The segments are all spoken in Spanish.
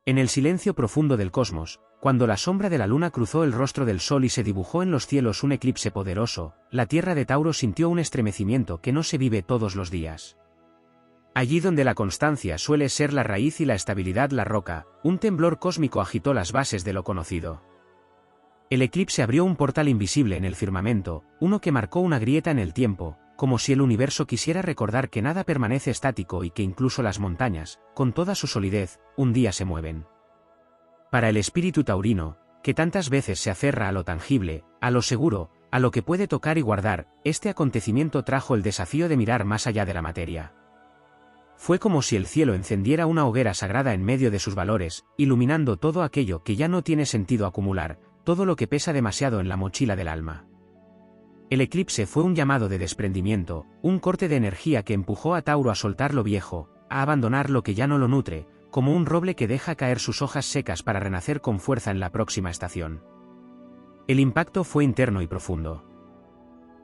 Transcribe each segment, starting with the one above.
En el silencio profundo del cosmos, cuando la sombra de la luna cruzó el rostro del sol y se dibujó en los cielos un eclipse poderoso, la tierra de Tauro sintió un estremecimiento que no se vive todos los días. Allí donde la constancia suele ser la raíz y la estabilidad la roca, un temblor cósmico agitó las bases de lo conocido. El eclipse abrió un portal invisible en el firmamento, uno que marcó una grieta en el tiempo, como si el universo quisiera recordar que nada permanece estático y que incluso las montañas, con toda su solidez, un día se mueven. Para el espíritu taurino, que tantas veces se aferra a lo tangible, a lo seguro, a lo que puede tocar y guardar, este acontecimiento trajo el desafío de mirar más allá de la materia. Fue como si el cielo encendiera una hoguera sagrada en medio de sus valores, iluminando todo aquello que ya no tiene sentido acumular, todo lo que pesa demasiado en la mochila del alma. El eclipse fue un llamado de desprendimiento, un corte de energía que empujó a Tauro a soltar lo viejo, a abandonar lo que ya no lo nutre, como un roble que deja caer sus hojas secas para renacer con fuerza en la próxima estación. El impacto fue interno y profundo.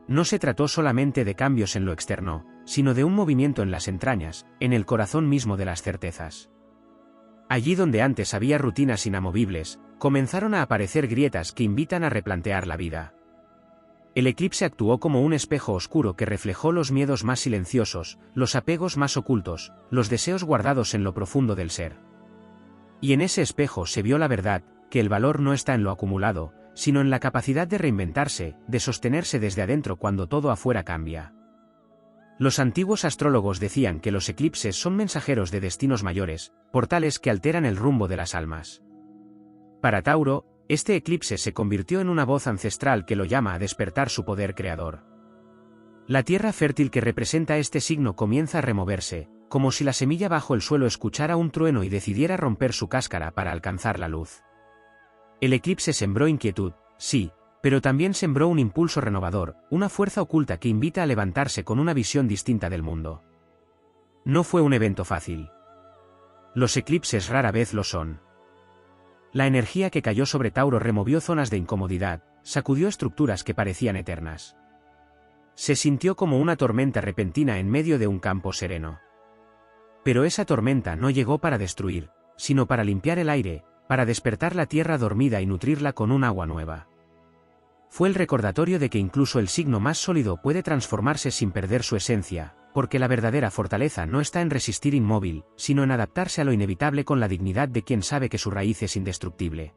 No se trató solamente de cambios en lo externo, sino de un movimiento en las entrañas, en el corazón mismo de las certezas. Allí donde antes había rutinas inamovibles, comenzaron a aparecer grietas que invitan a replantear la vida. El eclipse actuó como un espejo oscuro que reflejó los miedos más silenciosos, los apegos más ocultos, los deseos guardados en lo profundo del ser. Y en ese espejo se vio la verdad, que el valor no está en lo acumulado, sino en la capacidad de reinventarse, de sostenerse desde adentro cuando todo afuera cambia. Los antiguos astrólogos decían que los eclipses son mensajeros de destinos mayores, portales que alteran el rumbo de las almas. Para Tauro, este eclipse se convirtió en una voz ancestral que lo llama a despertar su poder creador. La tierra fértil que representa este signo comienza a removerse, como si la semilla bajo el suelo escuchara un trueno y decidiera romper su cáscara para alcanzar la luz. El eclipse sembró inquietud, sí, pero también sembró un impulso renovador, una fuerza oculta que invita a levantarse con una visión distinta del mundo. No fue un evento fácil. Los eclipses rara vez lo son. La energía que cayó sobre Tauro removió zonas de incomodidad, sacudió estructuras que parecían eternas. Se sintió como una tormenta repentina en medio de un campo sereno. Pero esa tormenta no llegó para destruir, sino para limpiar el aire, para despertar la tierra dormida y nutrirla con un agua nueva. Fue el recordatorio de que incluso el signo más sólido puede transformarse sin perder su esencia, porque la verdadera fortaleza no está en resistir inmóvil, sino en adaptarse a lo inevitable con la dignidad de quien sabe que su raíz es indestructible.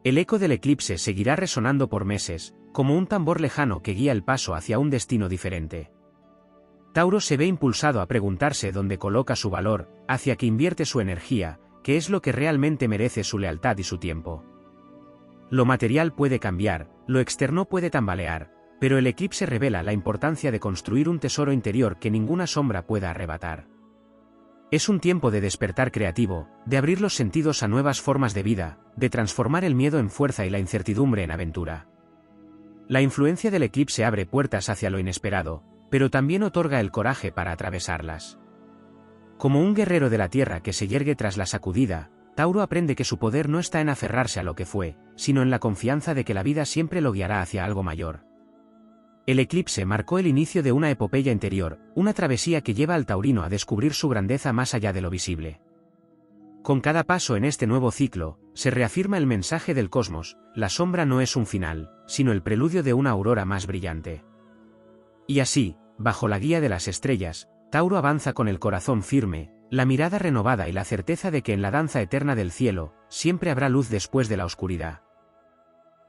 El eco del eclipse seguirá resonando por meses, como un tambor lejano que guía el paso hacia un destino diferente. Tauro se ve impulsado a preguntarse dónde coloca su valor, hacia qué invierte su energía, qué es lo que realmente merece su lealtad y su tiempo. Lo material puede cambiar, lo externo puede tambalear, pero el eclipse revela la importancia de construir un tesoro interior que ninguna sombra pueda arrebatar. Es un tiempo de despertar creativo, de abrir los sentidos a nuevas formas de vida, de transformar el miedo en fuerza y la incertidumbre en aventura. La influencia del eclipse abre puertas hacia lo inesperado, pero también otorga el coraje para atravesarlas. Como un guerrero de la tierra que se yergue tras la sacudida, Tauro aprende que su poder no está en aferrarse a lo que fue, sino en la confianza de que la vida siempre lo guiará hacia algo mayor. El eclipse marcó el inicio de una epopeya interior, una travesía que lleva al taurino a descubrir su grandeza más allá de lo visible. Con cada paso en este nuevo ciclo, se reafirma el mensaje del cosmos: la sombra no es un final, sino el preludio de una aurora más brillante. Y así, bajo la guía de las estrellas, Tauro avanza con el corazón firme, la mirada renovada y la certeza de que en la danza eterna del cielo, siempre habrá luz después de la oscuridad.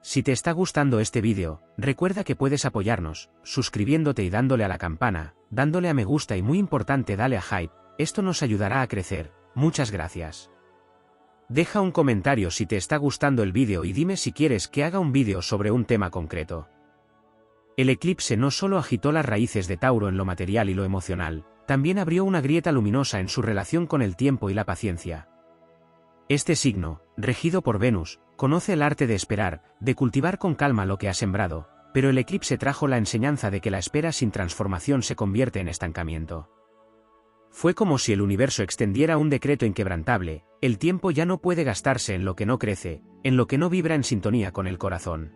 Si te está gustando este vídeo, recuerda que puedes apoyarnos, suscribiéndote y dándole a la campana, dándole a me gusta y muy importante dale a hype, esto nos ayudará a crecer, muchas gracias. Deja un comentario si te está gustando el vídeo y dime si quieres que haga un vídeo sobre un tema concreto. El eclipse no solo agitó las raíces de Tauro en lo material y lo emocional, también abrió una grieta luminosa en su relación con el tiempo y la paciencia. Este signo, regido por Venus, conoce el arte de esperar, de cultivar con calma lo que ha sembrado, pero el eclipse trajo la enseñanza de que la espera sin transformación se convierte en estancamiento. Fue como si el universo extendiera un decreto inquebrantable: el tiempo ya no puede gastarse en lo que no crece, en lo que no vibra en sintonía con el corazón.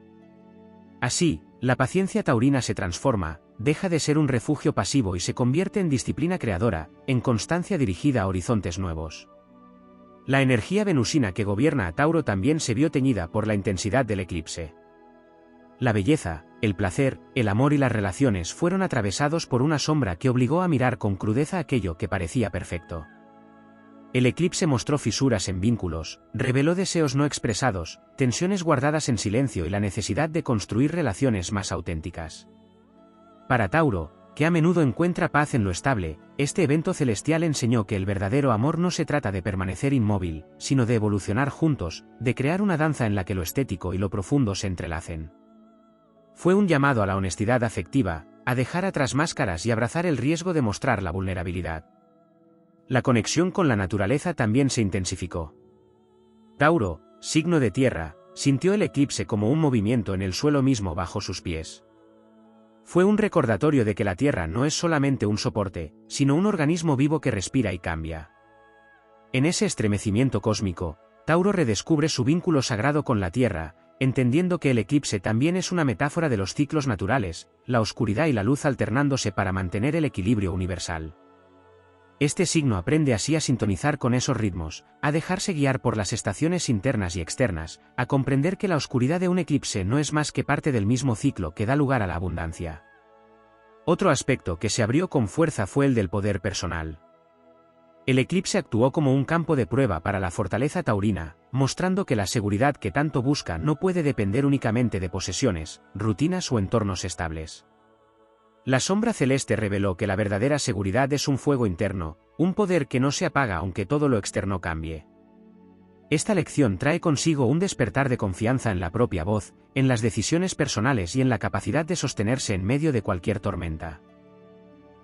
Así, la paciencia taurina se transforma, deja de ser un refugio pasivo y se convierte en disciplina creadora, en constancia dirigida a horizontes nuevos. La energía venusina que gobierna a Tauro también se vio teñida por la intensidad del eclipse. La belleza, el placer, el amor y las relaciones fueron atravesados por una sombra que obligó a mirar con crudeza aquello que parecía perfecto. El eclipse mostró fisuras en vínculos, reveló deseos no expresados, tensiones guardadas en silencio y la necesidad de construir relaciones más auténticas. Para Tauro, que a menudo encuentra paz en lo estable, este evento celestial enseñó que el verdadero amor no se trata de permanecer inmóvil, sino de evolucionar juntos, de crear una danza en la que lo estético y lo profundo se entrelacen. Fue un llamado a la honestidad afectiva, a dejar atrás máscaras y abrazar el riesgo de mostrar la vulnerabilidad. La conexión con la naturaleza también se intensificó. Tauro, signo de tierra, sintió el eclipse como un movimiento en el suelo mismo bajo sus pies. Fue un recordatorio de que la Tierra no es solamente un soporte, sino un organismo vivo que respira y cambia. En ese estremecimiento cósmico, Tauro redescubre su vínculo sagrado con la Tierra, entendiendo que el eclipse también es una metáfora de los ciclos naturales, la oscuridad y la luz alternándose para mantener el equilibrio universal. Este signo aprende así a sintonizar con esos ritmos, a dejarse guiar por las estaciones internas y externas, a comprender que la oscuridad de un eclipse no es más que parte del mismo ciclo que da lugar a la abundancia. Otro aspecto que se abrió con fuerza fue el del poder personal. El eclipse actuó como un campo de prueba para la fortaleza taurina, mostrando que la seguridad que tanto busca no puede depender únicamente de posesiones, rutinas o entornos estables. La sombra celeste reveló que la verdadera seguridad es un fuego interno, un poder que no se apaga aunque todo lo externo cambie. Esta lección trae consigo un despertar de confianza en la propia voz, en las decisiones personales y en la capacidad de sostenerse en medio de cualquier tormenta.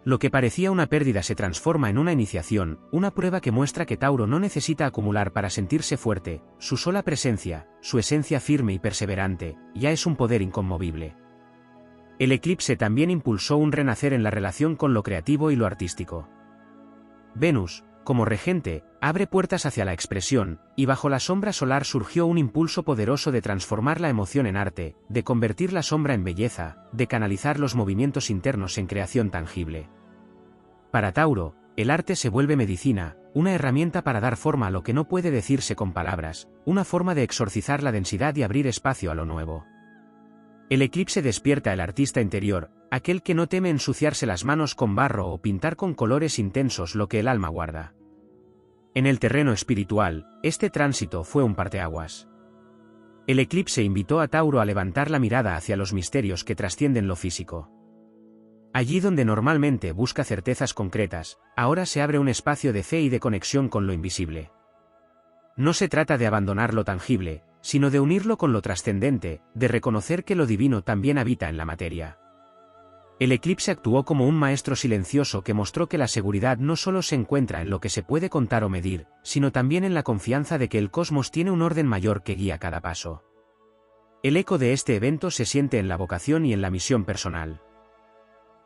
Lo que parecía una pérdida se transforma en una iniciación, una prueba que muestra que Tauro no necesita acumular para sentirse fuerte, su sola presencia, su esencia firme y perseverante, ya es un poder inconmovible. El eclipse también impulsó un renacer en la relación con lo creativo y lo artístico. Venus, como regente, abre puertas hacia la expresión, y bajo la sombra solar surgió un impulso poderoso de transformar la emoción en arte, de convertir la sombra en belleza, de canalizar los movimientos internos en creación tangible. Para Tauro, el arte se vuelve medicina, una herramienta para dar forma a lo que no puede decirse con palabras, una forma de exorcizar la densidad y abrir espacio a lo nuevo. El eclipse despierta el artista interior, aquel que no teme ensuciarse las manos con barro o pintar con colores intensos lo que el alma guarda. En el terreno espiritual, este tránsito fue un parteaguas. El eclipse invitó a Tauro a levantar la mirada hacia los misterios que trascienden lo físico. Allí donde normalmente busca certezas concretas, ahora se abre un espacio de fe y de conexión con lo invisible. No se trata de abandonar lo tangible, sino de unirlo con lo trascendente, de reconocer que lo divino también habita en la materia. El eclipse actuó como un maestro silencioso que mostró que la seguridad no solo se encuentra en lo que se puede contar o medir, sino también en la confianza de que el cosmos tiene un orden mayor que guía cada paso. El eco de este evento se siente en la vocación y en la misión personal.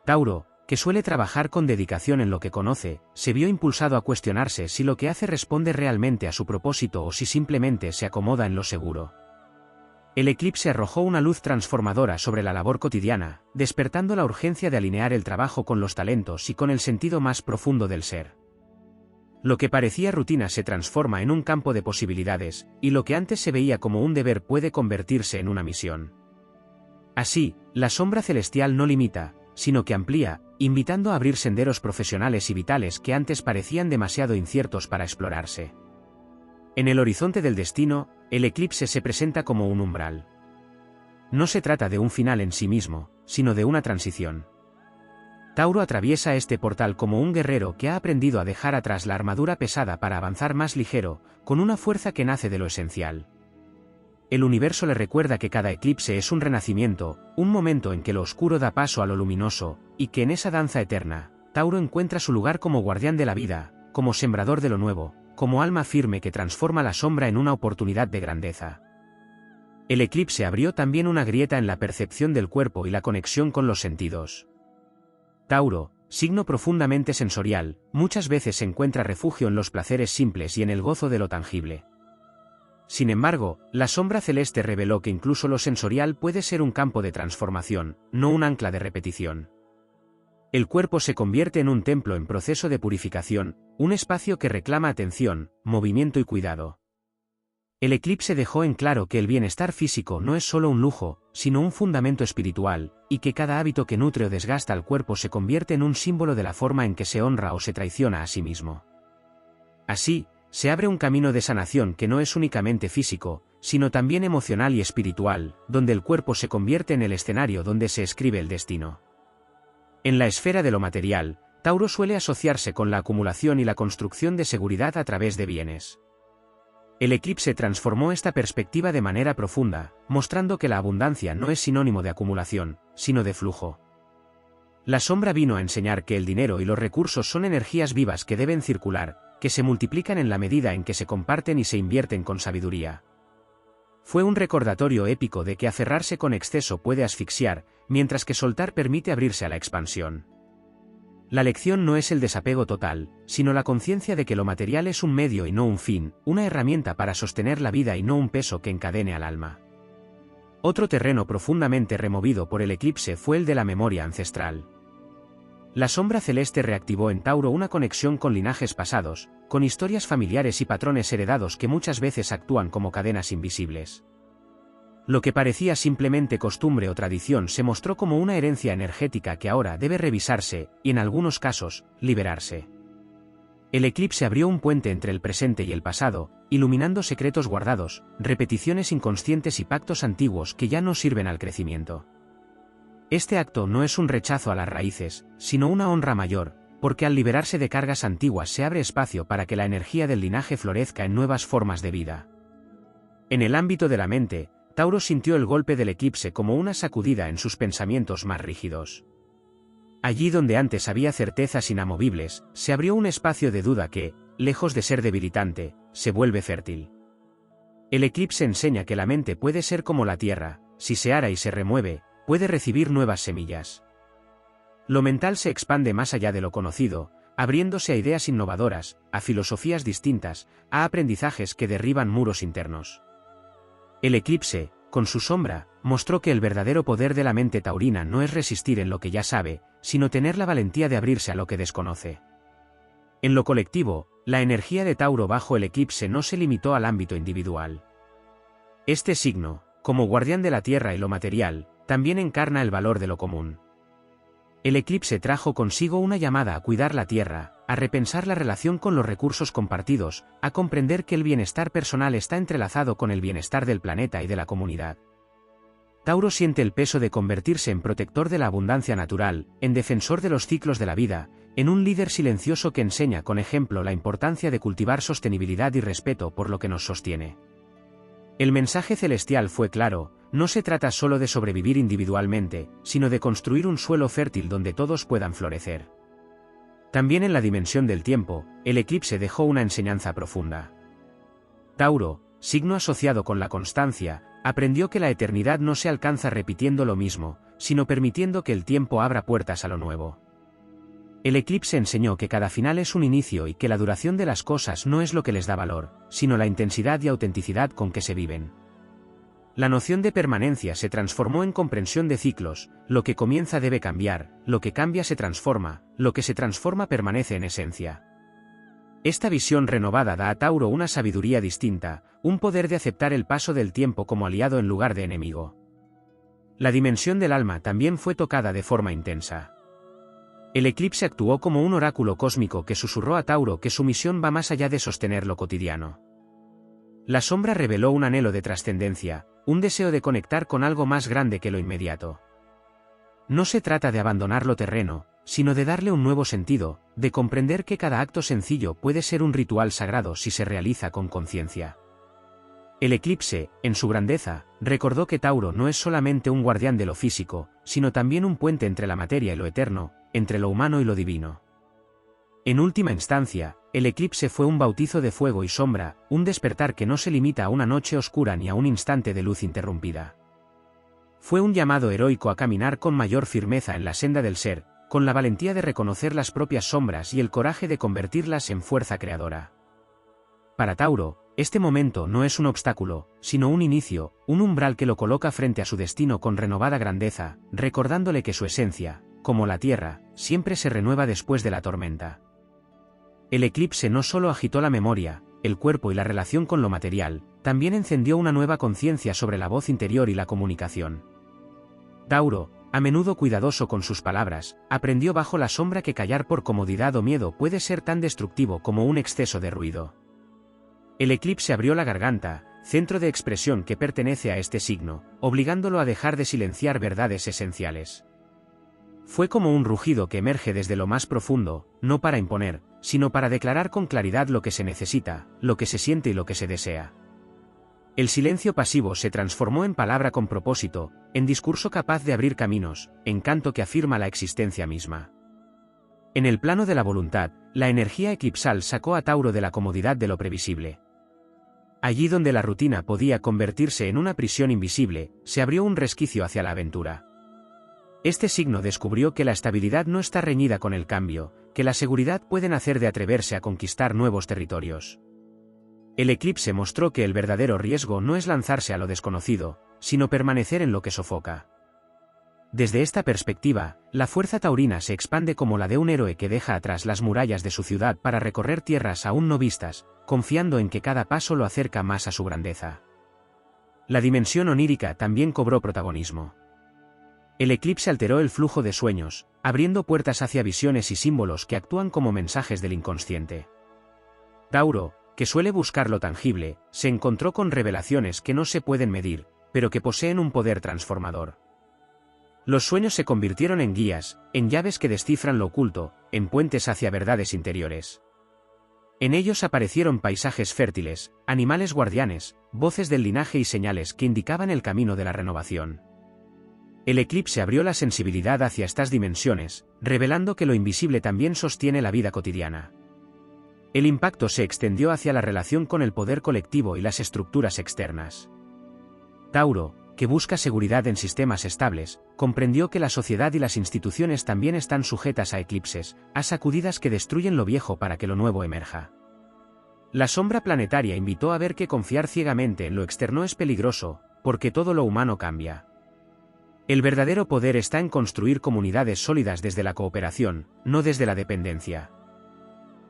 Tauro, que suele trabajar con dedicación en lo que conoce, se vio impulsado a cuestionarse si lo que hace responde realmente a su propósito o si simplemente se acomoda en lo seguro. El eclipse arrojó una luz transformadora sobre la labor cotidiana, despertando la urgencia de alinear el trabajo con los talentos y con el sentido más profundo del ser. Lo que parecía rutina se transforma en un campo de posibilidades, y lo que antes se veía como un deber puede convertirse en una misión. Así, la sombra celestial no limita, sino que amplía, invitando a abrir senderos profesionales y vitales que antes parecían demasiado inciertos para explorarse. En el horizonte del destino, el eclipse se presenta como un umbral. No se trata de un final en sí mismo, sino de una transición. Tauro atraviesa este portal como un guerrero que ha aprendido a dejar atrás la armadura pesada para avanzar más ligero, con una fuerza que nace de lo esencial. El universo le recuerda que cada eclipse es un renacimiento, un momento en que lo oscuro da paso a lo luminoso, y que en esa danza eterna, Tauro encuentra su lugar como guardián de la vida, como sembrador de lo nuevo, como alma firme que transforma la sombra en una oportunidad de grandeza. El eclipse abrió también una grieta en la percepción del cuerpo y la conexión con los sentidos. Tauro, signo profundamente sensorial, muchas veces encuentra refugio en los placeres simples y en el gozo de lo tangible. Sin embargo, la sombra celeste reveló que incluso lo sensorial puede ser un campo de transformación, no un ancla de repetición. El cuerpo se convierte en un templo en proceso de purificación, un espacio que reclama atención, movimiento y cuidado. El eclipse dejó en claro que el bienestar físico no es solo un lujo, sino un fundamento espiritual, y que cada hábito que nutre o desgasta al cuerpo se convierte en un símbolo de la forma en que se honra o se traiciona a sí mismo. Así, se abre un camino de sanación que no es únicamente físico, sino también emocional y espiritual, donde el cuerpo se convierte en el escenario donde se escribe el destino. En la esfera de lo material, Tauro suele asociarse con la acumulación y la construcción de seguridad a través de bienes. El eclipse transformó esta perspectiva de manera profunda, mostrando que la abundancia no es sinónimo de acumulación, sino de flujo. La sombra vino a enseñar que el dinero y los recursos son energías vivas que deben circular, que se multiplican en la medida en que se comparten y se invierten con sabiduría. Fue un recordatorio épico de que aferrarse con exceso puede asfixiar, mientras que soltar permite abrirse a la expansión. La lección no es el desapego total, sino la conciencia de que lo material es un medio y no un fin, una herramienta para sostener la vida y no un peso que encadene al alma. Otro terreno profundamente removido por el eclipse fue el de la memoria ancestral. La sombra celeste reactivó en Tauro una conexión con linajes pasados, con historias familiares y patrones heredados que muchas veces actúan como cadenas invisibles. Lo que parecía simplemente costumbre o tradición se mostró como una herencia energética que ahora debe revisarse, y en algunos casos, liberarse. El eclipse abrió un puente entre el presente y el pasado, iluminando secretos guardados, repeticiones inconscientes y pactos antiguos que ya no sirven al crecimiento. Este acto no es un rechazo a las raíces, sino una honra mayor, porque al liberarse de cargas antiguas se abre espacio para que la energía del linaje florezca en nuevas formas de vida. En el ámbito de la mente, Tauro sintió el golpe del eclipse como una sacudida en sus pensamientos más rígidos. Allí donde antes había certezas inamovibles, se abrió un espacio de duda que, lejos de ser debilitante, se vuelve fértil. El eclipse enseña que la mente puede ser como la tierra, si se ara y se remueve, puede recibir nuevas semillas. Lo mental se expande más allá de lo conocido, abriéndose a ideas innovadoras, a filosofías distintas, a aprendizajes que derriban muros internos. El eclipse, con su sombra, mostró que el verdadero poder de la mente taurina no es resistir en lo que ya sabe, sino tener la valentía de abrirse a lo que desconoce. En lo colectivo, la energía de Tauro bajo el eclipse no se limitó al ámbito individual. Este signo, como guardián de la tierra y lo material, también encarna el valor de lo común. El eclipse trajo consigo una llamada a cuidar la tierra, a repensar la relación con los recursos compartidos, a comprender que el bienestar personal está entrelazado con el bienestar del planeta y de la comunidad. Tauro siente el peso de convertirse en protector de la abundancia natural, en defensor de los ciclos de la vida, en un líder silencioso que enseña con ejemplo la importancia de cultivar sostenibilidad y respeto por lo que nos sostiene. El mensaje celestial fue claro: no se trata solo de sobrevivir individualmente, sino de construir un suelo fértil donde todos puedan florecer. También en la dimensión del tiempo, el eclipse dejó una enseñanza profunda. Tauro, signo asociado con la constancia, aprendió que la eternidad no se alcanza repitiendo lo mismo, sino permitiendo que el tiempo abra puertas a lo nuevo. El eclipse enseñó que cada final es un inicio y que la duración de las cosas no es lo que les da valor, sino la intensidad y autenticidad con que se viven. La noción de permanencia se transformó en comprensión de ciclos: lo que comienza debe cambiar, lo que cambia se transforma, lo que se transforma permanece en esencia. Esta visión renovada da a Tauro una sabiduría distinta, un poder de aceptar el paso del tiempo como aliado en lugar de enemigo. La dimensión del alma también fue tocada de forma intensa. El eclipse actuó como un oráculo cósmico que susurró a Tauro que su misión va más allá de sostener lo cotidiano. La sombra reveló un anhelo de trascendencia, un deseo de conectar con algo más grande que lo inmediato. No se trata de abandonar lo terreno, sino de darle un nuevo sentido, de comprender que cada acto sencillo puede ser un ritual sagrado si se realiza con conciencia. El eclipse, en su grandeza, recordó que Tauro no es solamente un guardián de lo físico, sino también un puente entre la materia y lo eterno, entre lo humano y lo divino. En última instancia, el eclipse fue un bautizo de fuego y sombra, un despertar que no se limita a una noche oscura ni a un instante de luz interrumpida. Fue un llamado heroico a caminar con mayor firmeza en la senda del ser, con la valentía de reconocer las propias sombras y el coraje de convertirlas en fuerza creadora. Para Tauro, este momento no es un obstáculo, sino un inicio, un umbral que lo coloca frente a su destino con renovada grandeza, recordándole que su esencia, como la Tierra, siempre se renueva después de la tormenta. El eclipse no solo agitó la memoria, el cuerpo y la relación con lo material, también encendió una nueva conciencia sobre la voz interior y la comunicación. Tauro, a menudo cuidadoso con sus palabras, aprendió bajo la sombra que callar por comodidad o miedo puede ser tan destructivo como un exceso de ruido. El eclipse abrió la garganta, centro de expresión que pertenece a este signo, obligándolo a dejar de silenciar verdades esenciales. Fue como un rugido que emerge desde lo más profundo, no para imponer, sino para declarar con claridad lo que se necesita, lo que se siente y lo que se desea. El silencio pasivo se transformó en palabra con propósito, en discurso capaz de abrir caminos, en canto que afirma la existencia misma. En el plano de la voluntad, la energía eclipsal sacó a Tauro de la comodidad de lo previsible. Allí donde la rutina podía convertirse en una prisión invisible, se abrió un resquicio hacia la aventura. Este signo descubrió que la estabilidad no está reñida con el cambio, que la seguridad puede nacer de atreverse a conquistar nuevos territorios. El eclipse mostró que el verdadero riesgo no es lanzarse a lo desconocido, sino permanecer en lo que sofoca. Desde esta perspectiva, la fuerza taurina se expande como la de un héroe que deja atrás las murallas de su ciudad para recorrer tierras aún no vistas, confiando en que cada paso lo acerca más a su grandeza. La dimensión onírica también cobró protagonismo. El eclipse alteró el flujo de sueños, abriendo puertas hacia visiones y símbolos que actúan como mensajes del inconsciente. Tauro, que suele buscar lo tangible, se encontró con revelaciones que no se pueden medir, pero que poseen un poder transformador. Los sueños se convirtieron en guías, en llaves que descifran lo oculto, en puentes hacia verdades interiores. En ellos aparecieron paisajes fértiles, animales guardianes, voces del linaje y señales que indicaban el camino de la renovación. El eclipse abrió la sensibilidad hacia estas dimensiones, revelando que lo invisible también sostiene la vida cotidiana. El impacto se extendió hacia la relación con el poder colectivo y las estructuras externas. Tauro, que busca seguridad en sistemas estables, comprendió que la sociedad y las instituciones también están sujetas a eclipses, a sacudidas que destruyen lo viejo para que lo nuevo emerja. La sombra planetaria invitó a ver que confiar ciegamente en lo externo es peligroso, porque todo lo humano cambia. El verdadero poder está en construir comunidades sólidas desde la cooperación, no desde la dependencia.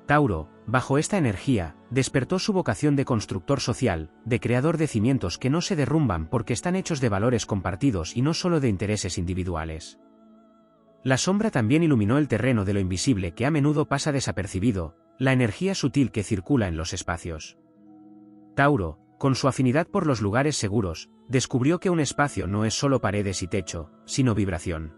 Tauro, bajo esta energía, despertó su vocación de constructor social, de creador de cimientos que no se derrumban porque están hechos de valores compartidos y no solo de intereses individuales. La sombra también iluminó el terreno de lo invisible que a menudo pasa desapercibido, la energía sutil que circula en los espacios. Tauro, con su afinidad por los lugares seguros, descubrió que un espacio no es solo paredes y techo, sino vibración.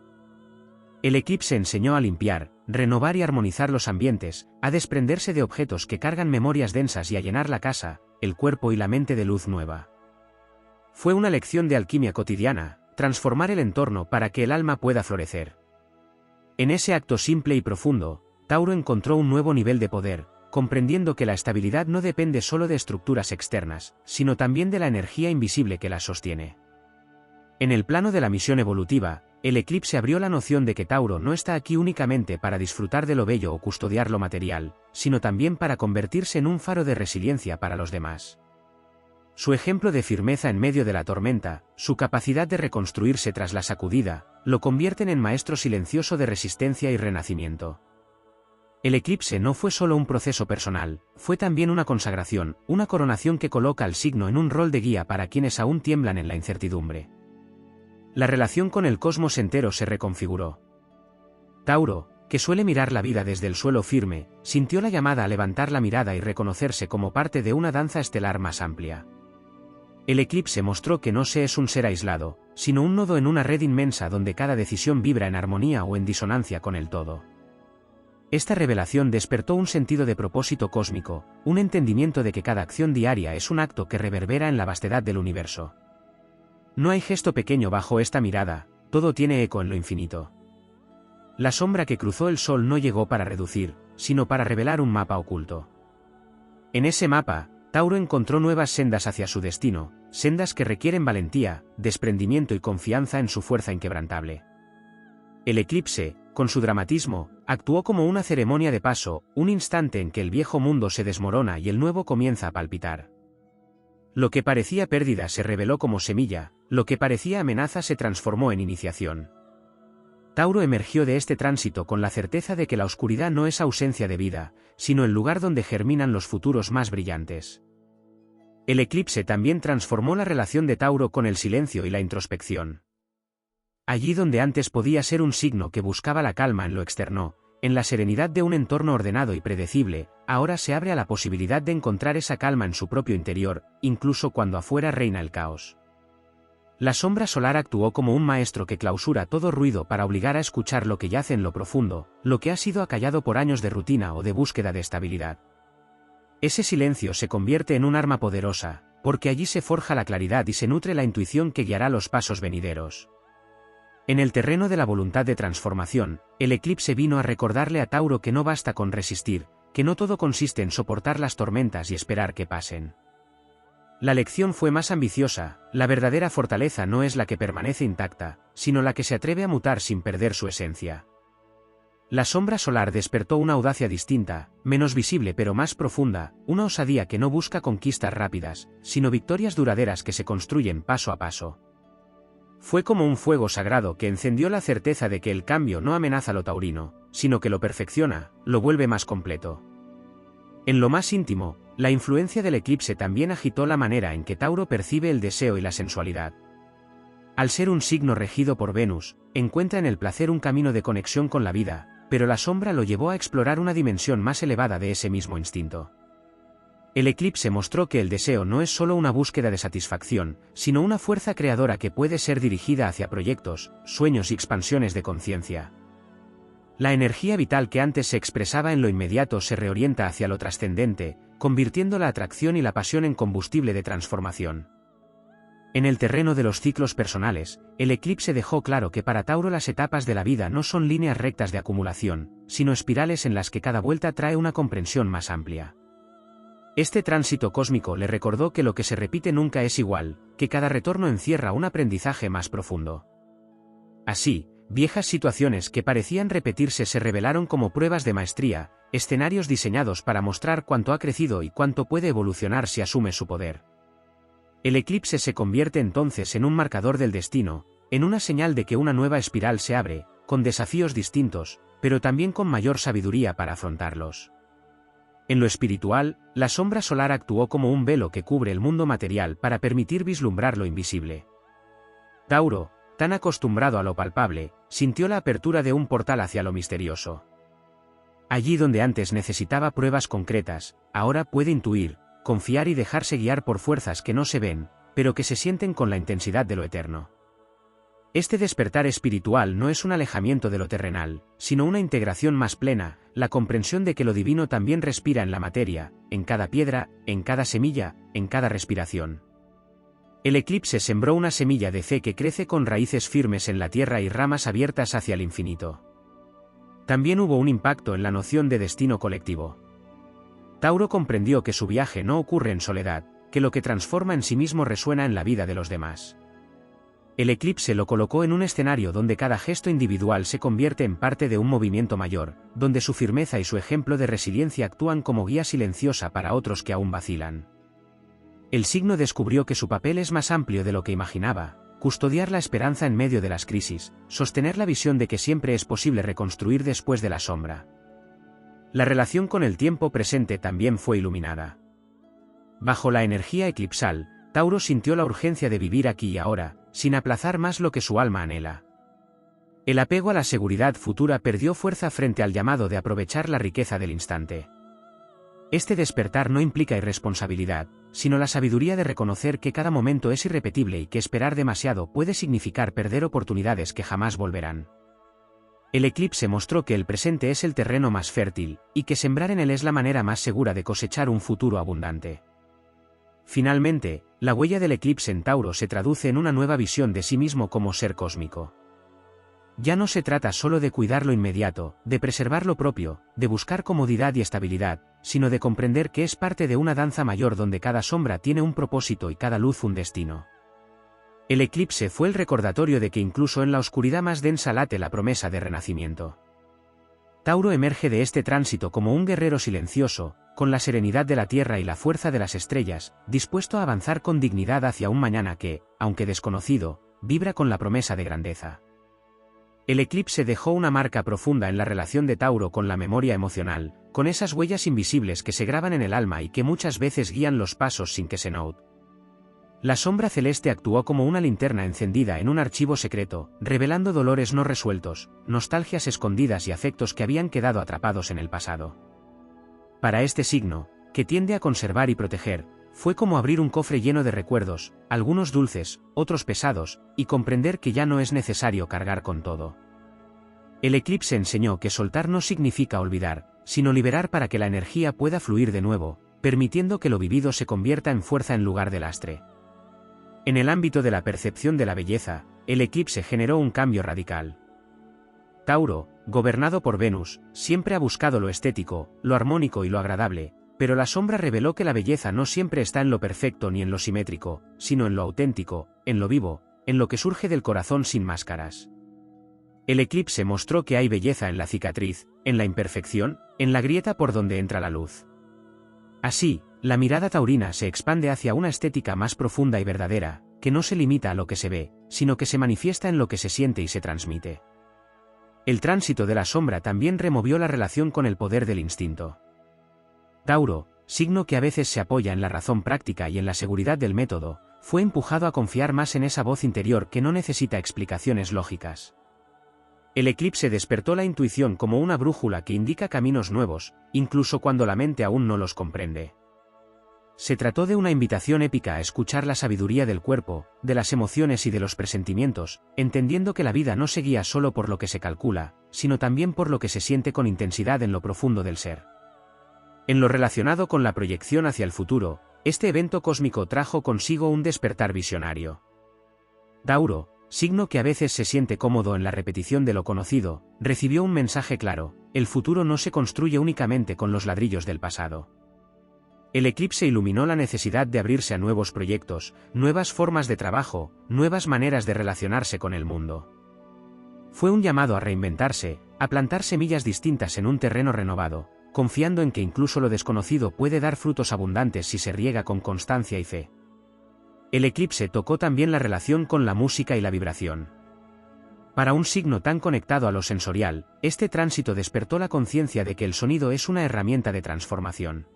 El eclipse enseñó a limpiar, renovar y armonizar los ambientes, a desprenderse de objetos que cargan memorias densas y a llenar la casa, el cuerpo y la mente de luz nueva. Fue una lección de alquimia cotidiana, transformar el entorno para que el alma pueda florecer. En ese acto simple y profundo, Tauro encontró un nuevo nivel de poder, comprendiendo que la estabilidad no depende solo de estructuras externas, sino también de la energía invisible que las sostiene. En el plano de la misión evolutiva, el eclipse abrió la noción de que Tauro no está aquí únicamente para disfrutar de lo bello o custodiar lo material, sino también para convertirse en un faro de resiliencia para los demás. Su ejemplo de firmeza en medio de la tormenta, su capacidad de reconstruirse tras la sacudida, lo convierten en maestro silencioso de resistencia y renacimiento. El eclipse no fue solo un proceso personal, fue también una consagración, una coronación que coloca al signo en un rol de guía para quienes aún tiemblan en la incertidumbre. La relación con el cosmos entero se reconfiguró. Tauro, que suele mirar la vida desde el suelo firme, sintió la llamada a levantar la mirada y reconocerse como parte de una danza estelar más amplia. El eclipse mostró que no se es un ser aislado, sino un nodo en una red inmensa donde cada decisión vibra en armonía o en disonancia con el todo. Esta revelación despertó un sentido de propósito cósmico, un entendimiento de que cada acción diaria es un acto que reverbera en la vastedad del universo. No hay gesto pequeño bajo esta mirada, todo tiene eco en lo infinito. La sombra que cruzó el sol no llegó para reducir, sino para revelar un mapa oculto. En ese mapa, Tauro encontró nuevas sendas hacia su destino, sendas que requieren valentía, desprendimiento y confianza en su fuerza inquebrantable. El eclipse, con su dramatismo, actuó como una ceremonia de paso, un instante en que el viejo mundo se desmorona y el nuevo comienza a palpitar. Lo que parecía pérdida se reveló como semilla, lo que parecía amenaza se transformó en iniciación. Tauro emergió de este tránsito con la certeza de que la oscuridad no es ausencia de vida, sino el lugar donde germinan los futuros más brillantes. El eclipse también transformó la relación de Tauro con el silencio y la introspección. Allí donde antes podía ser un signo que buscaba la calma en lo externo, en la serenidad de un entorno ordenado y predecible, ahora se abre a la posibilidad de encontrar esa calma en su propio interior, incluso cuando afuera reina el caos. La sombra solar actuó como un maestro que clausura todo ruido para obligar a escuchar lo que yace en lo profundo, lo que ha sido acallado por años de rutina o de búsqueda de estabilidad. Ese silencio se convierte en un arma poderosa, porque allí se forja la claridad y se nutre la intuición que guiará los pasos venideros. En el terreno de la voluntad de transformación, el eclipse vino a recordarle a Tauro que no basta con resistir, que no todo consiste en soportar las tormentas y esperar que pasen. La lección fue más ambiciosa: la verdadera fortaleza no es la que permanece intacta, sino la que se atreve a mutar sin perder su esencia. La sombra solar despertó una audacia distinta, menos visible pero más profunda, una osadía que no busca conquistas rápidas, sino victorias duraderas que se construyen paso a paso. Fue como un fuego sagrado que encendió la certeza de que el cambio no amenaza lo taurino, sino que lo perfecciona, lo vuelve más completo. En lo más íntimo, la influencia del eclipse también agitó la manera en que Tauro percibe el deseo y la sensualidad. Al ser un signo regido por Venus, encuentra en el placer un camino de conexión con la vida, pero la sombra lo llevó a explorar una dimensión más elevada de ese mismo instinto. El eclipse mostró que el deseo no es solo una búsqueda de satisfacción, sino una fuerza creadora que puede ser dirigida hacia proyectos, sueños y expansiones de conciencia. La energía vital que antes se expresaba en lo inmediato se reorienta hacia lo trascendente, convirtiendo la atracción y la pasión en combustible de transformación. En el terreno de los ciclos personales, el eclipse dejó claro que para Tauro las etapas de la vida no son líneas rectas de acumulación, sino espirales en las que cada vuelta trae una comprensión más amplia. Este tránsito cósmico le recordó que lo que se repite nunca es igual, que cada retorno encierra un aprendizaje más profundo. Así, viejas situaciones que parecían repetirse se revelaron como pruebas de maestría, escenarios diseñados para mostrar cuánto ha crecido y cuánto puede evolucionar si asume su poder. El eclipse se convierte entonces en un marcador del destino, en una señal de que una nueva espiral se abre, con desafíos distintos, pero también con mayor sabiduría para afrontarlos. En lo espiritual, la sombra solar actuó como un velo que cubre el mundo material para permitir vislumbrar lo invisible. Tauro, tan acostumbrado a lo palpable, sintió la apertura de un portal hacia lo misterioso. Allí donde antes necesitaba pruebas concretas, ahora puede intuir, confiar y dejarse guiar por fuerzas que no se ven, pero que se sienten con la intensidad de lo eterno. Este despertar espiritual no es un alejamiento de lo terrenal, sino una integración más plena, la comprensión de que lo divino también respira en la materia, en cada piedra, en cada semilla, en cada respiración. El eclipse sembró una semilla de fe que crece con raíces firmes en la tierra y ramas abiertas hacia el infinito. También hubo un impacto en la noción de destino colectivo. Tauro comprendió que su viaje no ocurre en soledad, que lo que transforma en sí mismo resuena en la vida de los demás. El eclipse lo colocó en un escenario donde cada gesto individual se convierte en parte de un movimiento mayor, donde su firmeza y su ejemplo de resiliencia actúan como guía silenciosa para otros que aún vacilan. El signo descubrió que su papel es más amplio de lo que imaginaba: custodiar la esperanza en medio de las crisis, sostener la visión de que siempre es posible reconstruir después de la sombra. La relación con el tiempo presente también fue iluminada. Bajo la energía eclipsal, Tauro sintió la urgencia de vivir aquí y ahora, sin aplazar más lo que su alma anhela. El apego a la seguridad futura perdió fuerza frente al llamado de aprovechar la riqueza del instante. Este despertar no implica irresponsabilidad, sino la sabiduría de reconocer que cada momento es irrepetible y que esperar demasiado puede significar perder oportunidades que jamás volverán. El eclipse mostró que el presente es el terreno más fértil, y que sembrar en él es la manera más segura de cosechar un futuro abundante. Finalmente, la huella del eclipse en Tauro se traduce en una nueva visión de sí mismo como ser cósmico. Ya no se trata solo de cuidar lo inmediato, de preservar lo propio, de buscar comodidad y estabilidad, sino de comprender que es parte de una danza mayor donde cada sombra tiene un propósito y cada luz un destino. El eclipse fue el recordatorio de que incluso en la oscuridad más densa late la promesa de renacimiento. Tauro emerge de este tránsito como un guerrero silencioso, con la serenidad de la tierra y la fuerza de las estrellas, dispuesto a avanzar con dignidad hacia un mañana que, aunque desconocido, vibra con la promesa de grandeza. El eclipse dejó una marca profunda en la relación de Tauro con la memoria emocional, con esas huellas invisibles que se graban en el alma y que muchas veces guían los pasos sin que se note. La sombra celeste actuó como una linterna encendida en un archivo secreto, revelando dolores no resueltos, nostalgias escondidas y afectos que habían quedado atrapados en el pasado. Para este signo, que tiende a conservar y proteger, fue como abrir un cofre lleno de recuerdos, algunos dulces, otros pesados, y comprender que ya no es necesario cargar con todo. El eclipse enseñó que soltar no significa olvidar, sino liberar para que la energía pueda fluir de nuevo, permitiendo que lo vivido se convierta en fuerza en lugar de lastre. En el ámbito de la percepción de la belleza, el eclipse generó un cambio radical. Tauro, gobernado por Venus, siempre ha buscado lo estético, lo armónico y lo agradable, pero la sombra reveló que la belleza no siempre está en lo perfecto ni en lo simétrico, sino en lo auténtico, en lo vivo, en lo que surge del corazón sin máscaras. El eclipse mostró que hay belleza en la cicatriz, en la imperfección, en la grieta por donde entra la luz. Así, la mirada taurina se expande hacia una estética más profunda y verdadera, que no se limita a lo que se ve, sino que se manifiesta en lo que se siente y se transmite. El tránsito de la sombra también removió la relación con el poder del instinto. Tauro, signo que a veces se apoya en la razón práctica y en la seguridad del método, fue empujado a confiar más en esa voz interior que no necesita explicaciones lógicas. El eclipse despertó la intuición como una brújula que indica caminos nuevos, incluso cuando la mente aún no los comprende. Se trató de una invitación épica a escuchar la sabiduría del cuerpo, de las emociones y de los presentimientos, entendiendo que la vida no se guía solo por lo que se calcula, sino también por lo que se siente con intensidad en lo profundo del ser. En lo relacionado con la proyección hacia el futuro, este evento cósmico trajo consigo un despertar visionario. Tauro, signo que a veces se siente cómodo en la repetición de lo conocido, recibió un mensaje claro: el futuro no se construye únicamente con los ladrillos del pasado. El eclipse iluminó la necesidad de abrirse a nuevos proyectos, nuevas formas de trabajo, nuevas maneras de relacionarse con el mundo. Fue un llamado a reinventarse, a plantar semillas distintas en un terreno renovado, confiando en que incluso lo desconocido puede dar frutos abundantes si se riega con constancia y fe. El eclipse tocó también la relación con la música y la vibración. Para un signo tan conectado a lo sensorial, este tránsito despertó la conciencia de que el sonido es una herramienta de transformación.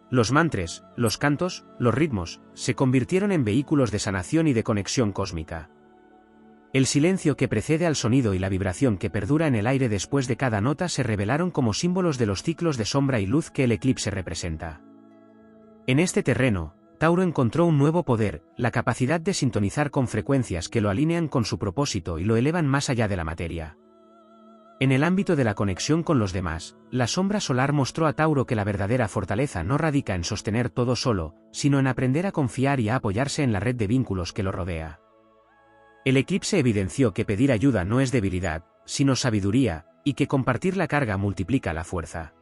Los mantras, los cantos, los ritmos, se convirtieron en vehículos de sanación y de conexión cósmica. El silencio que precede al sonido y la vibración que perdura en el aire después de cada nota se revelaron como símbolos de los ciclos de sombra y luz que el eclipse representa. En este terreno, Tauro encontró un nuevo poder, la capacidad de sintonizar con frecuencias que lo alinean con su propósito y lo elevan más allá de la materia. En el ámbito de la conexión con los demás, la sombra solar mostró a Tauro que la verdadera fortaleza no radica en sostener todo solo, sino en aprender a confiar y a apoyarse en la red de vínculos que lo rodea. El eclipse evidenció que pedir ayuda no es debilidad, sino sabiduría, y que compartir la carga multiplica la fuerza.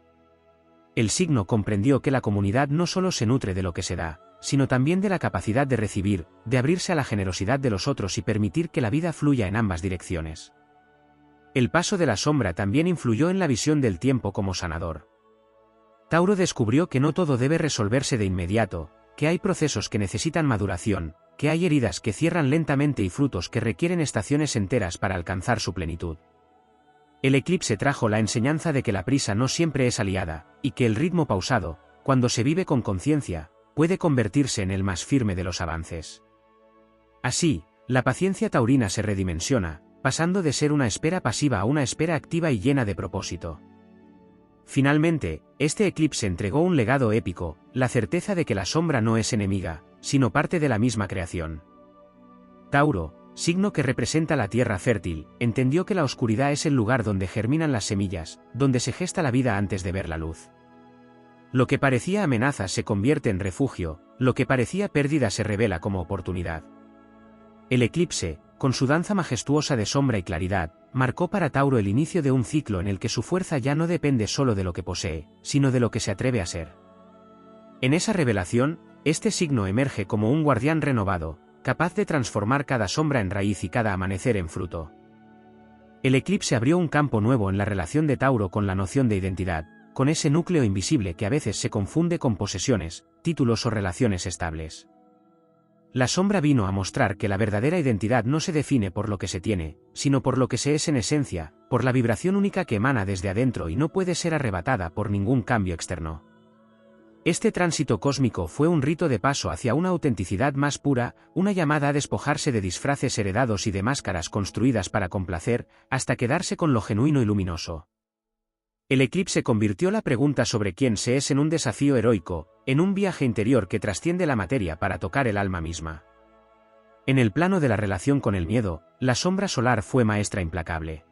El signo comprendió que la comunidad no solo se nutre de lo que se da, sino también de la capacidad de recibir, de abrirse a la generosidad de los otros y permitir que la vida fluya en ambas direcciones. El paso de la sombra también influyó en la visión del tiempo como sanador. Tauro descubrió que no todo debe resolverse de inmediato, que hay procesos que necesitan maduración, que hay heridas que cierran lentamente y frutos que requieren estaciones enteras para alcanzar su plenitud. El eclipse trajo la enseñanza de que la prisa no siempre es aliada, y que el ritmo pausado, cuando se vive con conciencia, puede convertirse en el más firme de los avances. Así, la paciencia taurina se redimensiona, pasando de ser una espera pasiva a una espera activa y llena de propósito. Finalmente, este eclipse entregó un legado épico, la certeza de que la sombra no es enemiga, sino parte de la misma creación. Tauro, signo que representa la tierra fértil, entendió que la oscuridad es el lugar donde germinan las semillas, donde se gesta la vida antes de ver la luz. Lo que parecía amenaza se convierte en refugio, lo que parecía pérdida se revela como oportunidad. El eclipse, con su danza majestuosa de sombra y claridad, marcó para Tauro el inicio de un ciclo en el que su fuerza ya no depende solo de lo que posee, sino de lo que se atreve a ser. En esa revelación, este signo emerge como un guardián renovado, capaz de transformar cada sombra en raíz y cada amanecer en fruto. El eclipse abrió un campo nuevo en la relación de Tauro con la noción de identidad, con ese núcleo invisible que a veces se confunde con posesiones, títulos o relaciones estables. La sombra vino a mostrar que la verdadera identidad no se define por lo que se tiene, sino por lo que se es en esencia, por la vibración única que emana desde adentro y no puede ser arrebatada por ningún cambio externo. Este tránsito cósmico fue un rito de paso hacia una autenticidad más pura, una llamada a despojarse de disfraces heredados y de máscaras construidas para complacer, hasta quedarse con lo genuino y luminoso. El eclipse convirtió la pregunta sobre quién se es en un desafío heroico, en un viaje interior que trasciende la materia para tocar el alma misma. En el plano de la relación con el miedo, la sombra solar fue maestra implacable.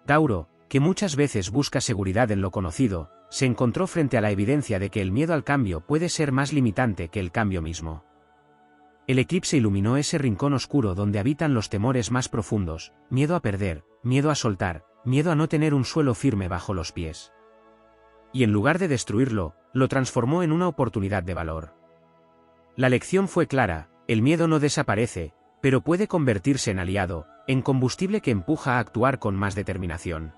Tauro, que muchas veces busca seguridad en lo conocido, se encontró frente a la evidencia de que el miedo al cambio puede ser más limitante que el cambio mismo. El eclipse iluminó ese rincón oscuro donde habitan los temores más profundos, miedo a perder, miedo a soltar, miedo a no tener un suelo firme bajo los pies. Y en lugar de destruirlo, lo transformó en una oportunidad de valor. La lección fue clara: el miedo no desaparece, pero puede convertirse en aliado, en combustible que empuja a actuar con más determinación.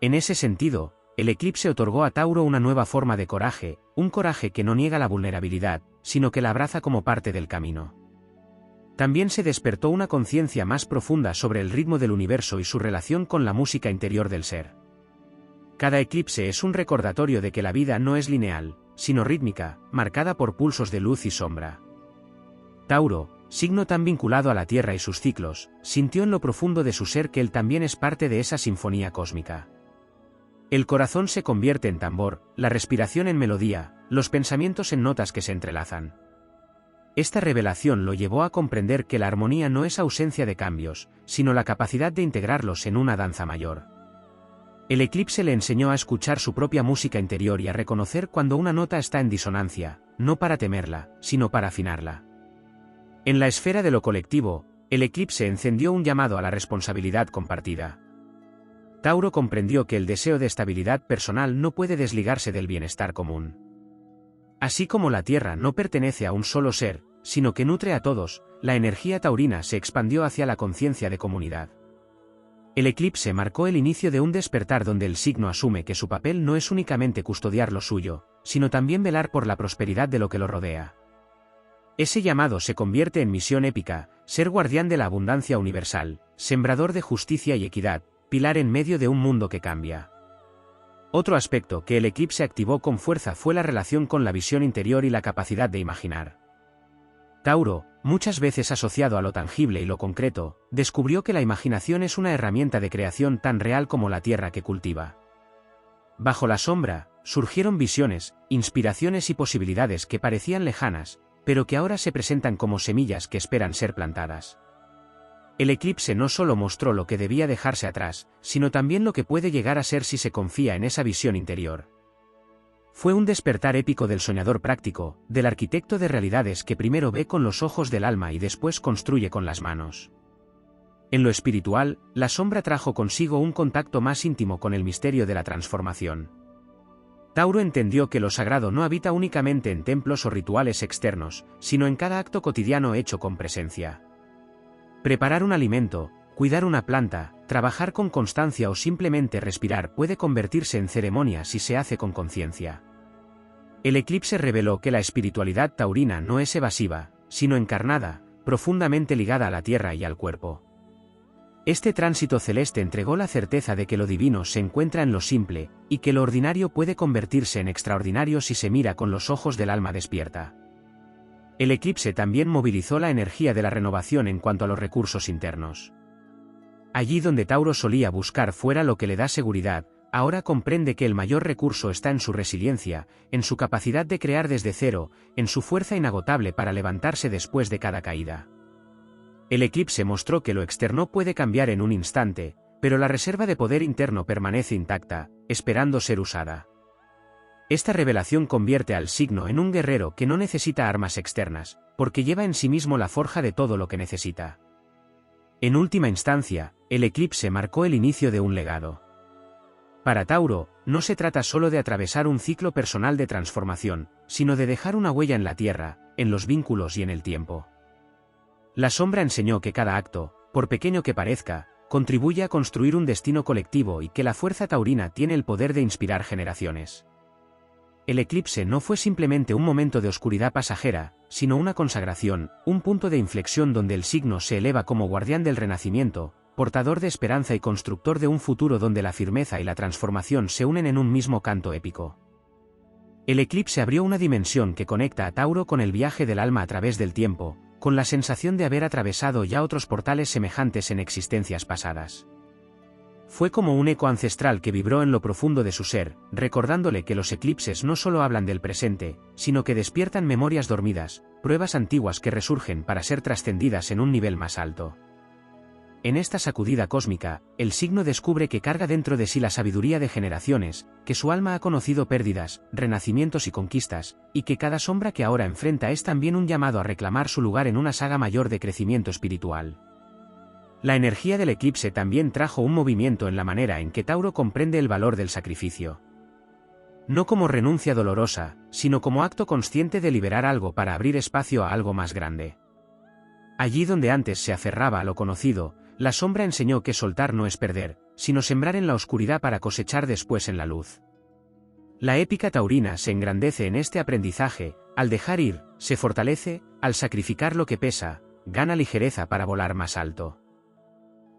En ese sentido, el eclipse otorgó a Tauro una nueva forma de coraje, un coraje que no niega la vulnerabilidad, sino que la abraza como parte del camino. También se despertó una conciencia más profunda sobre el ritmo del universo y su relación con la música interior del ser. Cada eclipse es un recordatorio de que la vida no es lineal, sino rítmica, marcada por pulsos de luz y sombra. Tauro, signo tan vinculado a la Tierra y sus ciclos, sintió en lo profundo de su ser que él también es parte de esa sinfonía cósmica. El corazón se convierte en tambor, la respiración en melodía, los pensamientos en notas que se entrelazan. Esta revelación lo llevó a comprender que la armonía no es ausencia de cambios, sino la capacidad de integrarlos en una danza mayor. El eclipse le enseñó a escuchar su propia música interior y a reconocer cuando una nota está en disonancia, no para temerla, sino para afinarla. En la esfera de lo colectivo, el eclipse encendió un llamado a la responsabilidad compartida. Tauro comprendió que el deseo de estabilidad personal no puede desligarse del bienestar común. Así como la Tierra no pertenece a un solo ser, sino que nutre a todos, la energía taurina se expandió hacia la conciencia de comunidad. El eclipse marcó el inicio de un despertar donde el signo asume que su papel no es únicamente custodiar lo suyo, sino también velar por la prosperidad de lo que lo rodea. Ese llamado se convierte en misión épica: ser guardián de la abundancia universal, sembrador de justicia y equidad, pilar en medio de un mundo que cambia. Otro aspecto que el eclipse activó con fuerza fue la relación con la visión interior y la capacidad de imaginar. Tauro, muchas veces asociado a lo tangible y lo concreto, descubrió que la imaginación es una herramienta de creación tan real como la tierra que cultiva. Bajo la sombra, surgieron visiones, inspiraciones y posibilidades que parecían lejanas, pero que ahora se presentan como semillas que esperan ser plantadas. El eclipse no solo mostró lo que debía dejarse atrás, sino también lo que puede llegar a ser si se confía en esa visión interior. Fue un despertar épico del soñador práctico, del arquitecto de realidades que primero ve con los ojos del alma y después construye con las manos. En lo espiritual, la sombra trajo consigo un contacto más íntimo con el misterio de la transformación. Tauro entendió que lo sagrado no habita únicamente en templos o rituales externos, sino en cada acto cotidiano hecho con presencia. Preparar un alimento, cuidar una planta, trabajar con constancia o simplemente respirar puede convertirse en ceremonia si se hace con conciencia. El eclipse reveló que la espiritualidad taurina no es evasiva, sino encarnada, profundamente ligada a la tierra y al cuerpo. Este tránsito celeste entregó la certeza de que lo divino se encuentra en lo simple, y que lo ordinario puede convertirse en extraordinario si se mira con los ojos del alma despierta. El eclipse también movilizó la energía de la renovación en cuanto a los recursos internos. Allí donde Tauro solía buscar fuera lo que le da seguridad, ahora comprende que el mayor recurso está en su resiliencia, en su capacidad de crear desde cero, en su fuerza inagotable para levantarse después de cada caída. El eclipse mostró que lo externo puede cambiar en un instante, pero la reserva de poder interno permanece intacta, esperando ser usada. Esta revelación convierte al signo en un guerrero que no necesita armas externas, porque lleva en sí mismo la forja de todo lo que necesita. En última instancia, el eclipse marcó el inicio de un legado. Para Tauro, no se trata solo de atravesar un ciclo personal de transformación, sino de dejar una huella en la tierra, en los vínculos y en el tiempo. La sombra enseñó que cada acto, por pequeño que parezca, contribuye a construir un destino colectivo y que la fuerza taurina tiene el poder de inspirar generaciones. El eclipse no fue simplemente un momento de oscuridad pasajera, sino una consagración, un punto de inflexión donde el signo se eleva como guardián del renacimiento, portador de esperanza y constructor de un futuro donde la firmeza y la transformación se unen en un mismo canto épico. El eclipse abrió una dimensión que conecta a Tauro con el viaje del alma a través del tiempo, con la sensación de haber atravesado ya otros portales semejantes en existencias pasadas. Fue como un eco ancestral que vibró en lo profundo de su ser, recordándole que los eclipses no solo hablan del presente, sino que despiertan memorias dormidas, pruebas antiguas que resurgen para ser trascendidas en un nivel más alto. En esta sacudida cósmica, el signo descubre que carga dentro de sí la sabiduría de generaciones, que su alma ha conocido pérdidas, renacimientos y conquistas, y que cada sombra que ahora enfrenta es también un llamado a reclamar su lugar en una saga mayor de crecimiento espiritual. La energía del eclipse también trajo un movimiento en la manera en que Tauro comprende el valor del sacrificio. No como renuncia dolorosa, sino como acto consciente de liberar algo para abrir espacio a algo más grande. Allí donde antes se aferraba a lo conocido, la sombra enseñó que soltar no es perder, sino sembrar en la oscuridad para cosechar después en la luz. La épica taurina se engrandece en este aprendizaje, al dejar ir, se fortalece, al sacrificar lo que pesa, gana ligereza para volar más alto.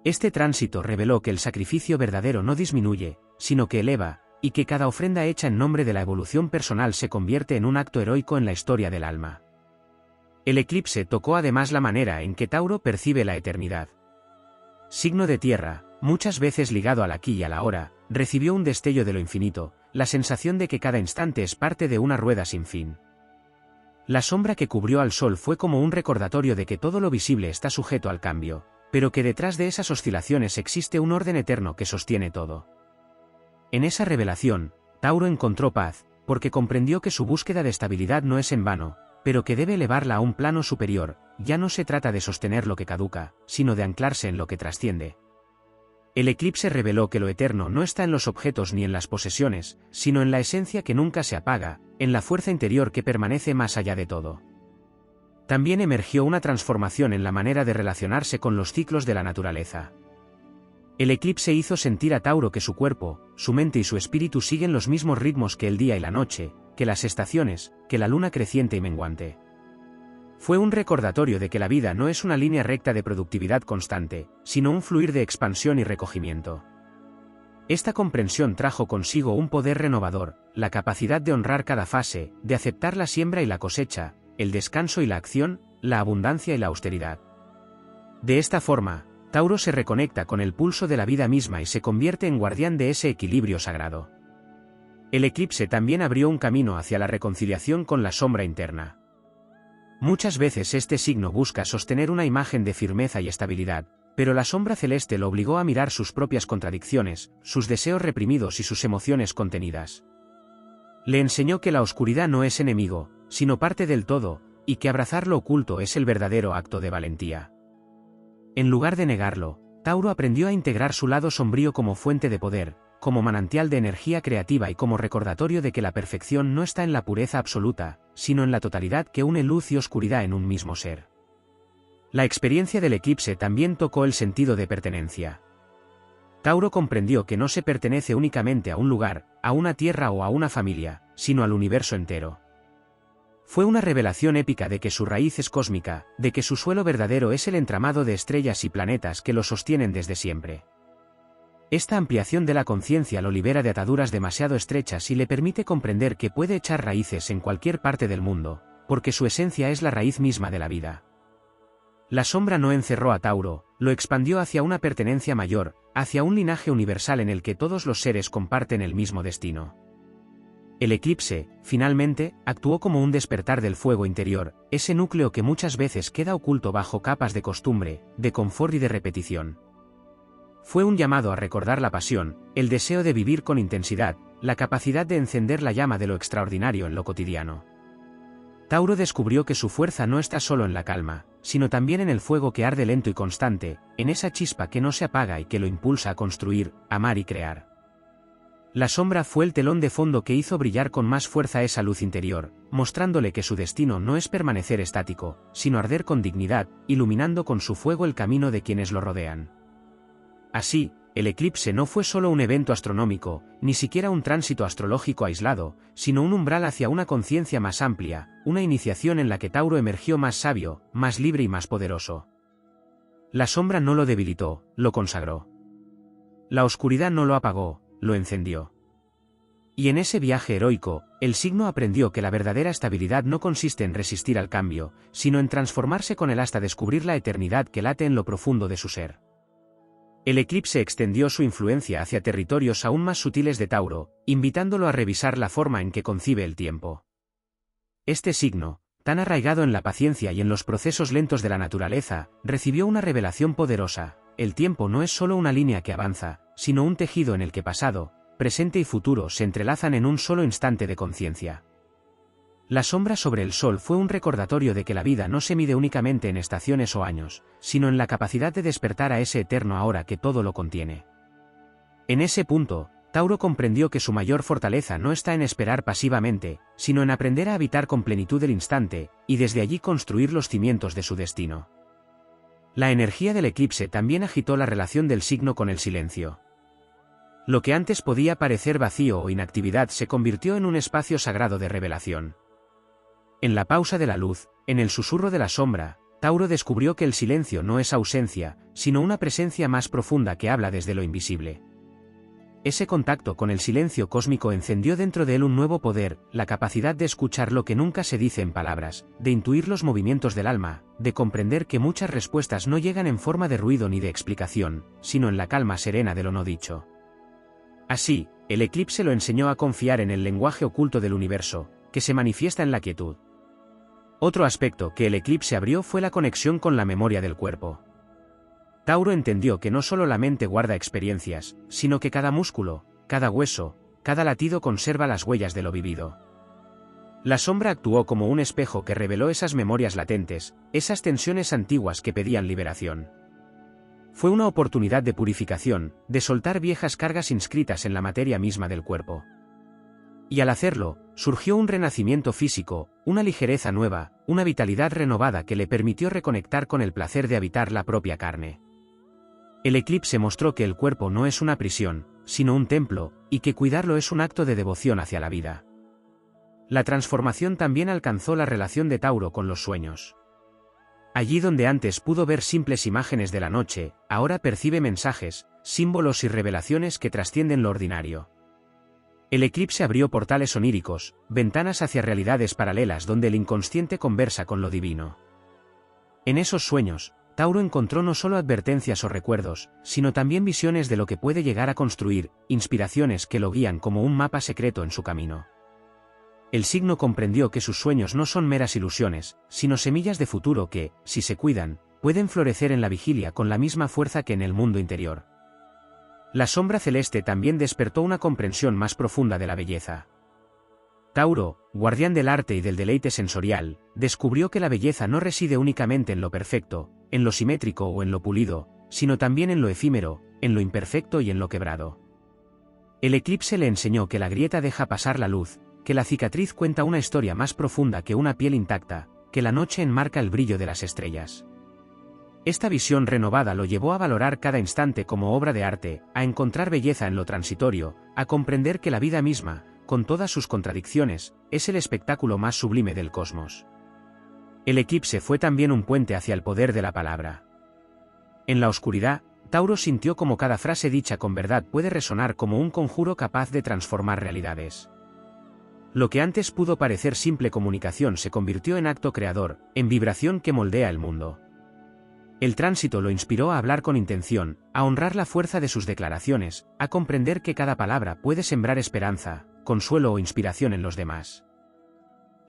Este tránsito reveló que el sacrificio verdadero no disminuye, sino que eleva, y que cada ofrenda hecha en nombre de la evolución personal se convierte en un acto heroico en la historia del alma. El eclipse tocó además la manera en que Tauro percibe la eternidad. Signo de tierra, muchas veces ligado al aquí y a la ahora, recibió un destello de lo infinito, la sensación de que cada instante es parte de una rueda sin fin. La sombra que cubrió al sol fue como un recordatorio de que todo lo visible está sujeto al cambio, pero que detrás de esas oscilaciones existe un orden eterno que sostiene todo. En esa revelación, Tauro encontró paz, porque comprendió que su búsqueda de estabilidad no es en vano, pero que debe elevarla a un plano superior. Ya no se trata de sostener lo que caduca, sino de anclarse en lo que trasciende. El eclipse reveló que lo eterno no está en los objetos ni en las posesiones, sino en la esencia que nunca se apaga, en la fuerza interior que permanece más allá de todo. También emergió una transformación en la manera de relacionarse con los ciclos de la naturaleza. El eclipse hizo sentir a Tauro que su cuerpo, su mente y su espíritu siguen los mismos ritmos que el día y la noche, que las estaciones, que la luna creciente y menguante. Fue un recordatorio de que la vida no es una línea recta de productividad constante, sino un fluir de expansión y recogimiento. Esta comprensión trajo consigo un poder renovador, la capacidad de honrar cada fase, de aceptar la siembra y la cosecha, el descanso y la acción, la abundancia y la austeridad. De esta forma, Tauro se reconecta con el pulso de la vida misma y se convierte en guardián de ese equilibrio sagrado. El eclipse también abrió un camino hacia la reconciliación con la sombra interna. Muchas veces este signo busca sostener una imagen de firmeza y estabilidad, pero la sombra celeste lo obligó a mirar sus propias contradicciones, sus deseos reprimidos y sus emociones contenidas. Le enseñó que la oscuridad no es enemigo, sino parte del todo, y que abrazar lo oculto es el verdadero acto de valentía. En lugar de negarlo, Tauro aprendió a integrar su lado sombrío como fuente de poder, como manantial de energía creativa y como recordatorio de que la perfección no está en la pureza absoluta, sino en la totalidad que une luz y oscuridad en un mismo ser. La experiencia del eclipse también tocó el sentido de pertenencia. Tauro comprendió que no se pertenece únicamente a un lugar, a una tierra o a una familia, sino al universo entero. Fue una revelación épica de que su raíz es cósmica, de que su suelo verdadero es el entramado de estrellas y planetas que lo sostienen desde siempre. Esta ampliación de la conciencia lo libera de ataduras demasiado estrechas y le permite comprender que puede echar raíces en cualquier parte del mundo, porque su esencia es la raíz misma de la vida. La sombra no encerró a Tauro, lo expandió hacia una pertenencia mayor, hacia un linaje universal en el que todos los seres comparten el mismo destino. El eclipse, finalmente, actuó como un despertar del fuego interior, ese núcleo que muchas veces queda oculto bajo capas de costumbre, de confort y de repetición. Fue un llamado a recordar la pasión, el deseo de vivir con intensidad, la capacidad de encender la llama de lo extraordinario en lo cotidiano. Tauro descubrió que su fuerza no está solo en la calma, sino también en el fuego que arde lento y constante, en esa chispa que no se apaga y que lo impulsa a construir, amar y crear. La sombra fue el telón de fondo que hizo brillar con más fuerza esa luz interior, mostrándole que su destino no es permanecer estático, sino arder con dignidad, iluminando con su fuego el camino de quienes lo rodean. Así, el eclipse no fue solo un evento astronómico, ni siquiera un tránsito astrológico aislado, sino un umbral hacia una conciencia más amplia, una iniciación en la que Tauro emergió más sabio, más libre y más poderoso. La sombra no lo debilitó, lo consagró. La oscuridad no lo apagó, lo encendió. Y en ese viaje heroico, el signo aprendió que la verdadera estabilidad no consiste en resistir al cambio, sino en transformarse con él hasta descubrir la eternidad que late en lo profundo de su ser. El eclipse extendió su influencia hacia territorios aún más sutiles de Tauro, invitándolo a revisar la forma en que concibe el tiempo. Este signo, tan arraigado en la paciencia y en los procesos lentos de la naturaleza, recibió una revelación poderosa: el tiempo no es solo una línea que avanza, sino un tejido en el que pasado, presente y futuro se entrelazan en un solo instante de conciencia. La sombra sobre el sol fue un recordatorio de que la vida no se mide únicamente en estaciones o años, sino en la capacidad de despertar a ese eterno ahora que todo lo contiene. En ese punto, Tauro comprendió que su mayor fortaleza no está en esperar pasivamente, sino en aprender a habitar con plenitud el instante, y desde allí construir los cimientos de su destino. La energía del eclipse también agitó la relación del signo con el silencio. Lo que antes podía parecer vacío o inactividad se convirtió en un espacio sagrado de revelación. En la pausa de la luz, en el susurro de la sombra, Tauro descubrió que el silencio no es ausencia, sino una presencia más profunda que habla desde lo invisible. Ese contacto con el silencio cósmico encendió dentro de él un nuevo poder, la capacidad de escuchar lo que nunca se dice en palabras, de intuir los movimientos del alma, de comprender que muchas respuestas no llegan en forma de ruido ni de explicación, sino en la calma serena de lo no dicho. Así, el eclipse lo enseñó a confiar en el lenguaje oculto del universo, que se manifiesta en la quietud. Otro aspecto que el eclipse abrió fue la conexión con la memoria del cuerpo. Tauro entendió que no solo la mente guarda experiencias, sino que cada músculo, cada hueso, cada latido conserva las huellas de lo vivido. La sombra actuó como un espejo que reveló esas memorias latentes, esas tensiones antiguas que pedían liberación. Fue una oportunidad de purificación, de soltar viejas cargas inscritas en la materia misma del cuerpo. Y al hacerlo, surgió un renacimiento físico, una ligereza nueva, una vitalidad renovada que le permitió reconectar con el placer de habitar la propia carne. El eclipse mostró que el cuerpo no es una prisión, sino un templo, y que cuidarlo es un acto de devoción hacia la vida. La transformación también alcanzó la relación de Tauro con los sueños. Allí donde antes pudo ver simples imágenes de la noche, ahora percibe mensajes, símbolos y revelaciones que trascienden lo ordinario. El eclipse abrió portales oníricos, ventanas hacia realidades paralelas donde el inconsciente conversa con lo divino. En esos sueños, Tauro encontró no solo advertencias o recuerdos, sino también visiones de lo que puede llegar a construir, inspiraciones que lo guían como un mapa secreto en su camino. El signo comprendió que sus sueños no son meras ilusiones, sino semillas de futuro que, si se cuidan, pueden florecer en la vigilia con la misma fuerza que en el mundo interior. La sombra celeste también despertó una comprensión más profunda de la belleza. Tauro, guardián del arte y del deleite sensorial, descubrió que la belleza no reside únicamente en lo perfecto, en lo simétrico o en lo pulido, sino también en lo efímero, en lo imperfecto y en lo quebrado. El eclipse le enseñó que la grieta deja pasar la luz, que la cicatriz cuenta una historia más profunda que una piel intacta, que la noche enmarca el brillo de las estrellas. Esta visión renovada lo llevó a valorar cada instante como obra de arte, a encontrar belleza en lo transitorio, a comprender que la vida misma, con todas sus contradicciones, es el espectáculo más sublime del cosmos. El eclipse fue también un puente hacia el poder de la palabra. En la oscuridad, Tauro sintió como cada frase dicha con verdad puede resonar como un conjuro capaz de transformar realidades. Lo que antes pudo parecer simple comunicación se convirtió en acto creador, en vibración que moldea el mundo. El tránsito lo inspiró a hablar con intención, a honrar la fuerza de sus declaraciones, a comprender que cada palabra puede sembrar esperanza, consuelo o inspiración en los demás.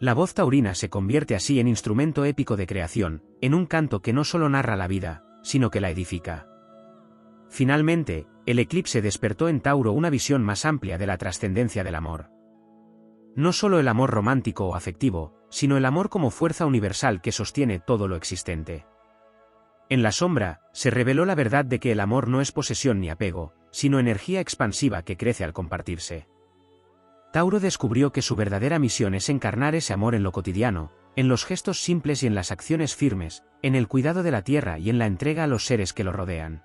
La voz taurina se convierte así en instrumento épico de creación, en un canto que no solo narra la vida, sino que la edifica. Finalmente, el eclipse despertó en Tauro una visión más amplia de la trascendencia del amor. No solo el amor romántico o afectivo, sino el amor como fuerza universal que sostiene todo lo existente. En la sombra, se reveló la verdad de que el amor no es posesión ni apego, sino energía expansiva que crece al compartirse. Tauro descubrió que su verdadera misión es encarnar ese amor en lo cotidiano, en los gestos simples y en las acciones firmes, en el cuidado de la tierra y en la entrega a los seres que lo rodean.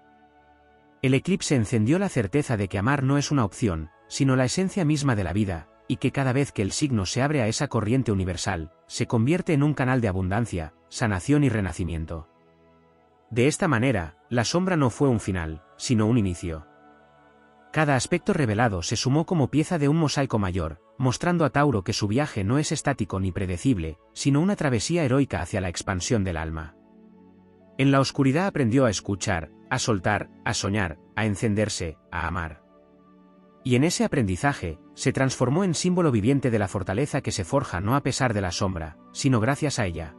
El eclipse encendió la certeza de que amar no es una opción, sino la esencia misma de la vida, y que cada vez que el signo se abre a esa corriente universal, se convierte en un canal de abundancia, sanación y renacimiento. De esta manera, la sombra no fue un final, sino un inicio. Cada aspecto revelado se sumó como pieza de un mosaico mayor, mostrando a Tauro que su viaje no es estático ni predecible, sino una travesía heroica hacia la expansión del alma. En la oscuridad aprendió a escuchar, a soltar, a soñar, a encenderse, a amar. Y en ese aprendizaje, se transformó en símbolo viviente de la fortaleza que se forja no a pesar de la sombra, sino gracias a ella.